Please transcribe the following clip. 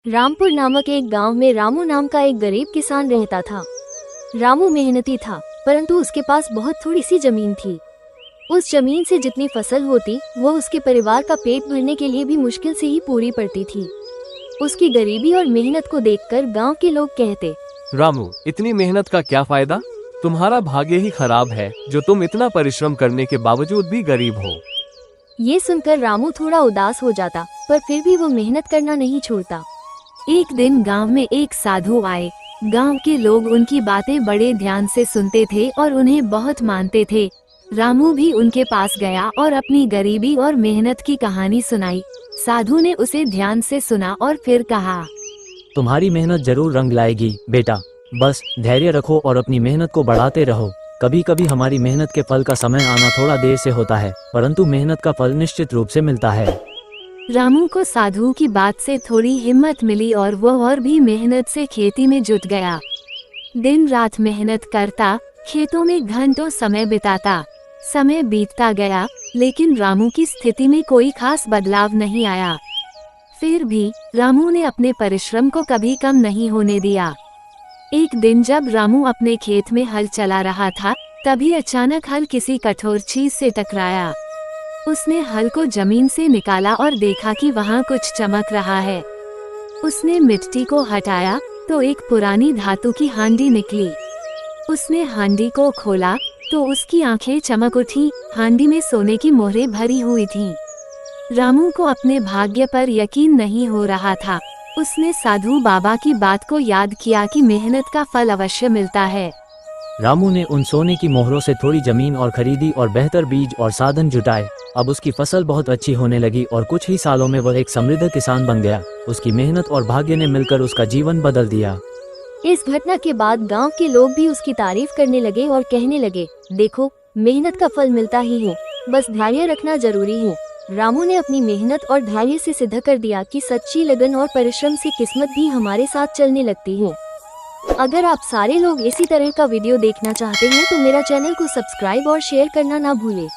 रामपुर नामक एक गांव में रामू नाम का एक गरीब किसान रहता था। रामू मेहनती था, परंतु उसके पास बहुत थोड़ी सी जमीन थी। उस जमीन से जितनी फसल होती वो उसके परिवार का पेट भरने के लिए भी मुश्किल से ही पूरी पड़ती थी। उसकी गरीबी और मेहनत को देखकर गांव के लोग कहते, रामू, इतनी मेहनत का क्या फायदा? तुम्हारा भाग्य ही खराब है जो तुम इतना परिश्रम करने के बावजूद भी गरीब हो। ये सुनकर रामू थोड़ा उदास हो जाता, पर फिर भी वो मेहनत करना नहीं छोड़ता। एक दिन गांव में एक साधु आए। गांव के लोग उनकी बातें बड़े ध्यान से सुनते थे और उन्हें बहुत मानते थे। रामू भी उनके पास गया और अपनी गरीबी और मेहनत की कहानी सुनाई। साधु ने उसे ध्यान से सुना और फिर कहा, तुम्हारी मेहनत जरूर रंग लाएगी बेटा, बस धैर्य रखो और अपनी मेहनत को बढ़ाते रहो। कभी कभी हमारी मेहनत के फल का समय आना थोड़ा देर से होता है, परंतु मेहनत का फल निश्चित रूप से मिलता है। रामू को साधु की बात से थोड़ी हिम्मत मिली और वह और भी मेहनत से खेती में जुट गया। दिन रात मेहनत करता, खेतों में घंटों समय बिताता। समय बीतता गया, लेकिन रामू की स्थिति में कोई खास बदलाव नहीं आया। फिर भी रामू ने अपने परिश्रम को कभी कम नहीं होने दिया। एक दिन जब रामू अपने खेत में हल चला रहा था, तभी अचानक हल किसी कठोर चीज से टकराया। उसने हल को जमीन से निकाला और देखा कि वहाँ कुछ चमक रहा है। उसने मिट्टी को हटाया तो एक पुरानी धातु की हांडी निकली। उसने हांडी को खोला तो उसकी आंखें चमक उठी। हांडी में सोने की मोहरें भरी हुई थीं। रामू को अपने भाग्य पर यकीन नहीं हो रहा था। उसने साधु बाबा की बात को याद किया कि मेहनत का फल अवश्य मिलता है। रामू ने उन सोने की मोहरों से थोड़ी जमीन और खरीदी और बेहतर बीज और साधन जुटाए। अब उसकी फसल बहुत अच्छी होने लगी और कुछ ही सालों में वह एक समृद्ध किसान बन गया। उसकी मेहनत और भाग्य ने मिलकर उसका जीवन बदल दिया। इस घटना के बाद गांव के लोग भी उसकी तारीफ करने लगे और कहने लगे, देखो, मेहनत का फल मिलता ही है, बस धैर्य रखना जरूरी है। रामू ने अपनी मेहनत और धैर्य से सिद्ध कर दिया कि सच्ची लगन और परिश्रम से किस्मत भी हमारे साथ चलने लगती है। अगर आप सारे लोग इसी तरह का वीडियो देखना चाहते हैं तो मेरा चैनल को सब्सक्राइब और शेयर करना ना भूलें।